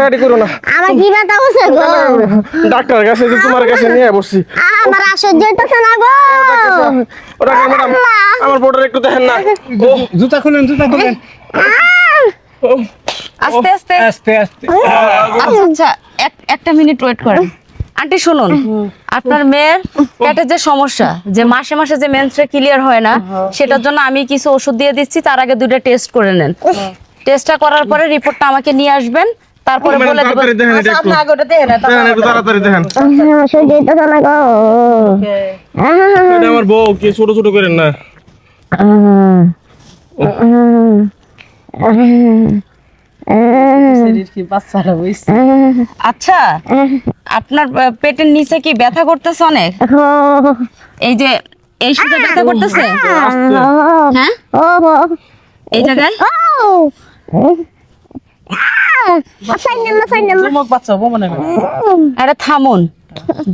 কাটাকাটি করো না। আমার কি ব্যথা হচ্ছে গো? ডাক্তারের কাছে যে তোমার কাছে নিয়ে বসছি। আমার আশ্চর্য হইতেছে না গো। ওটা ম্যাডাম আমার বোর্ডার একটু দেখেন না। জুতা খুলেন আস্তে আস্তে আস্তে আস্তে। আচ্ছা একটা মিনিট ওয়েট করেন। আন্টি শুনুন, আপনার মেয়ের পেটের যে সমস্যা, যে মাসে মাসে যে মেন্সটা ক্লিয়ার হয় না, সেটার জন্য আমি কিছু ওষুধ দিয়ে দিচ্ছি। তার আগে 2টা টেস্ট করে নেন। টেস্টটা করার পরে রিপোর্টটা আমাকে নিয়ে আসবেন, তারপরে বলে দেব। তাড়াতাড়ি দেখেন এটা একটু। আপনি আগোটা দেখেন না দেখেন একটু তাড়াতাড়ি দেখেন। আশ্চর্য হইতেছে না গো। এটা আমার বউ, কি ছোট ছোট করেন না। শরীর কি বাচ্চারা হইছে। আচ্ছা, আপনার পেটের নিচে কি ব্যথা করতেছে অনেক? এই যে এই সুতো ব্যথা করতেছে? হ্যাঁ, এই জায়গায় জমক বাচ্চা হবো মনে হয়। আরে থামুন,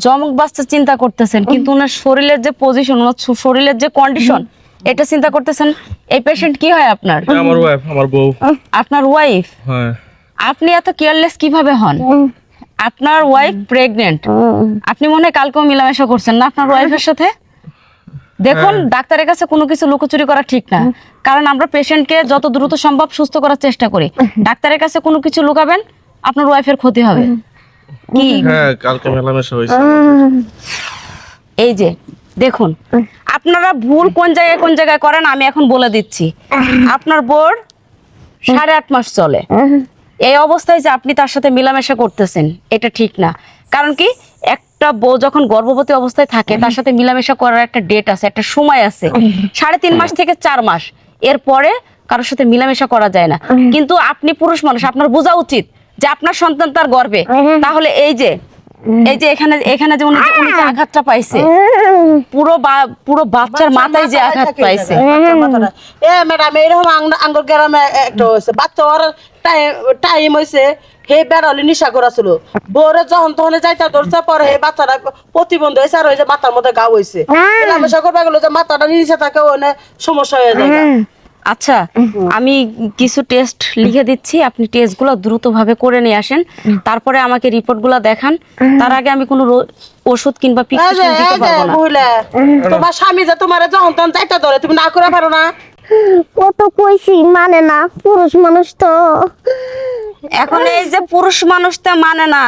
জমক বাচ্চা চিন্তা করতেছেন, কিন্তু ওনার শরীরের যে পজিশন, ওনার শরীরের যে কন্ডিশন, এটা চিন্তা করতেছেন। এই পেশেন্ট কি হয় আপনার? এটা আমার ওয়াইফ, আমার বউ। আপনার ওয়াইফ? হ্যাঁ। আপনি এত কেয়ারলেস কিভাবে হন? আপনার ওয়াইফ প্রেগনেন্ট, আপনি মনে হয় কালকেও মেলামেশা করছেন না আপনার ওয়াইফের সাথে? দেখুন, ডাক্তারের কাছে কোনো কিছু লুকোচুরি করা ঠিক না, কারণ আমরা পেশেন্টকে যত দ্রুত সম্ভব সুস্থ করার চেষ্টা করি। ডাক্তারের কাছে কোনো কিছু লুকাবেন, আপনার ওয়াইফের ক্ষতি হবে। কি? হ্যাঁ, কালকে মেলামেশা হয়েছে। এই যে দেখুন, আপনারা ভুল কোন জায়গায় করেন আমি এখন বলে দিচ্ছি। আপনার বোর 8.5 মাস চলে, এই অবস্থায় যে আপনি তার সাথে মেলামেশা করতেছেন, এটা ঠিক না। কারণ কি, একটা বউ যখন গর্ভবতী অবস্থায় থাকে, তার সাথে মেলামেশা করার একটা ডেট আছে, একটা সময় আছে। 3.5 মাস থেকে 4 মাস এর পরে কারোর সাথে মেলামেশা করা যায় না। কিন্তু আপনি পুরুষ মানুষ, আপনার বোঝা উচিত যে আপনার সন্তান তার গর্ভে। তাহলে এই যে এখানে যে উনি যে আঘাতটা পাইছে, পুরো বাচ্চার মাথায় যে আঘাত পাইছে। এ ম্যাডাম, এরকম আঙ্গুর গ্রামে একটা হয়েছে, বাচ্চা ওর টাইম হয়েছে, হে বেড়ালি নিশা করাছিল, বউরে যখন তখন যাইতা ধরছে, পরে হে বাচ্চাটা প্রতিবন্ধ হয়েছে, আর ওই যে মাথার মধ্যে গা হয়েছে, মেলামেশা করবা গেলো যে মাথাটা নিচে থাকে, ওখানে সমস্যা হয়ে যায়। আচ্ছা, আমি কিছু টেস্ট লিখে দিচ্ছি, আপনি টেস্টগুলো দ্রুতভাবে করে নিয়ে আসেন, তারপরে আমাকে রিপোর্টগুলো দেখান। তার আগে আমি কোনো ওষুধ কিংবা প্রেসক্রিপশন দিতে পারবো না। বুঝলে, তোমার স্বামী যে তোমার যখন তখন যাইতা ধরে, তুমি না করে পারো না? কত কইছি মানে না, পুরুষ মানুষ তো। এখন এই যে পুরুষ মানুষটা মানে না,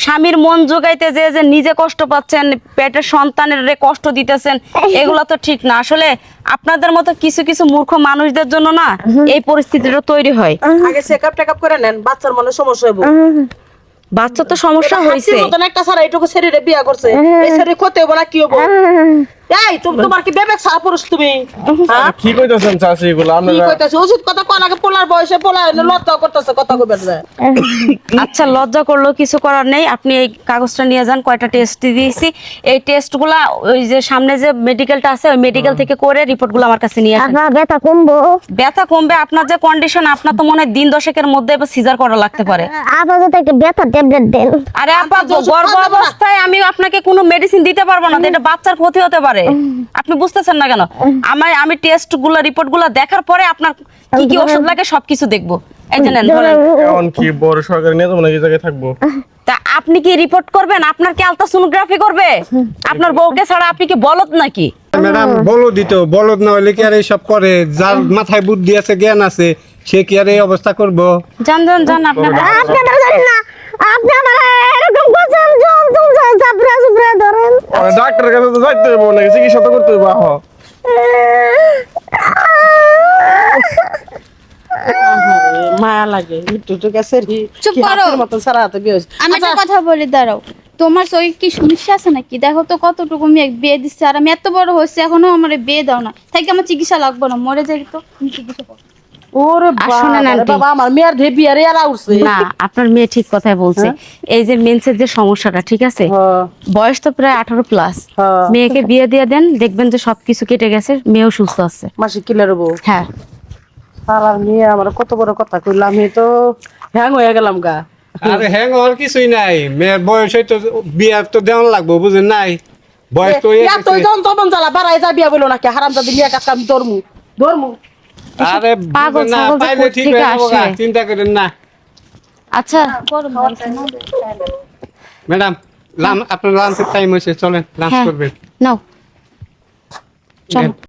স্বামীর মন জোগাইতে যে যে নিজে কষ্ট পাচ্ছেন, পেটের সন্তানের কষ্ট দিতেছেন, এগুলো তো ঠিক না। আসলে আপনাদের মতো কিছু কিছু মূর্খ মানুষদের জন্য না এই পরিস্থিতিটা তৈরি হয়। আগে চেকআপ টেকআপ করে নেন, বাচ্চার মনে সমস্যা হইব। বাচ্চা তো সমস্যা হয়েছে, হাসির মতন একটা সারা এইটুকু শরীরে বিয়া করছে, এই শরীর ক্ষতি হবো না কি হবো? এই তোমার কি বিবেক ছাড়া পুরুষ তুমি? হ্যাঁ, কি কইতাছেন চাচি এগুলো কি আপনারা? কইতাছ? উচিত কথা কোন আগে, পোলার বয়সে পোলা লজ্জা করতেছে কথা কইবে না। আচ্ছা, লজ্জা করলেও কিছু করার নেই। আপনি এই কাগজটা নিয়ে যান, কয়টা টেস্ট দিয়েছি, এই টেস্টগুলা ওই যে সামনে যে মেডিকেলটা আছে, ওই মেডিকেল থেকে করে রিপোর্টগুলো আমার কাছে নিয়ে আসেন। আপনার ব্যথা কমবো? ব্যথা কমবে? আপনার যে কন্ডিশন, আপনার তো মনে হয় দিন 10 মধ্যে এবার সিজার করা লাগতে পারে। আপাতত একটা ব্যথা ট্যাবলেট দেন। আরে আপা, গর্ভ অবস্থায় আমি আপনাকে কোনো মেডিসিন দিতে পারবো না, এটা বাচ্চার ক্ষতি হতে পারে। আপনি বুঝতেছেন না কেন? আমি টেস্টগুলো রিপোর্টগুলো দেখার পরে আপনার কি কি ওষুধ লাগে সবকিছু দেখবো। এই যে নেন, ধরেন। এখন কি বড় সরকারি নিয়ে যাবো নাকি জায়গায় থাকবো? তা আপনি কি রিপোর্ট করবেন? আপনার কি আলট্রাসোনোগ্রাফি করবে? আপনার বউকে ছাড়া আপনি কি বলদ নাকি? ম্যাডাম বলদ না হলে কি আর এইসব করে? যার মাথায় বুদ্ধি আছে, জ্ঞান আছে, সে কি আর এই অবস্থা করবো? জান আপনার আপনারা জানেন না, আপনি আমার এরকম করছেন, জল চাপড়া চুপড়া ধরেন। ডাক্তারের কাছে তো যাইতে হইব নাকি, চিকিৎসা তো করতে হইব। মায়া লাগে একটু তো গেছে রে। চুপ কি করো। হাতির মতন সারা হাতে বিয়ে হয়েছে। আমি একটা কথা বলি, দাঁড়াও। তোমার শরীর কি সমস্যা আছে নাকি? দেখো তো কতটুকু মেয়ে বিয়ে দিচ্ছে, আর আমি এত বড় হয়েছে এখনো আমার বিয়ে দাও না, তাই কি আমার চিকিৎসা লাগবে না? মরে যাই তো, তুমি চিকিৎসা করো। ওরে শোনেন বাবা রে আন্টি। বাবা, আমার মেয়ের ধে বিয়ারে এরা উঠছে। না, আপনার মেয়ে ঠিক কথাই বলছে। এই যে মেন্সের যে সমস্যাটা, ঠিক আছে, হ্যাঁ। বয়স তো প্রায় 18+। হ্যাঁ। মেয়েকে বিয়ে দিয়ে দেন, দেখবেন যে সবকিছু কেটে গেছে, মেয়েও সুস্থ আছে। মাসে কিলার বউ। হ্যাঁ, সালার মেয়ে আমার কত বড় কথা কইলাম, আমি তো হ্যাং হয়ে গেলাম গা। আরে হ্যাং হওয়ার কিছুই নাই, মেয়ের বয়স হয়তো বিয়ার তো দেওয়ান লাগবো, বুঝেন নাই? বয়স তো হয়ে গেছে। তুই যখন তখন জ্বালা বাড়াই যা বিয়া বলো নাকি, হারাম জাদি বিয়া কাজ আমি ধর্মু। আরে পাগল বুঝেন না, ছাগল যে পাইলে ঠিক কোত্থেকে হয়ে যাবো গা, আসে? চিন্তা করেন না। আচ্ছা গরম লাগছে না ম্যাডাম আপনার লাঞ্চের টাইম হয়েছে, চলেন লাঞ্চ হ্যাঁ করবেন। নাও চলো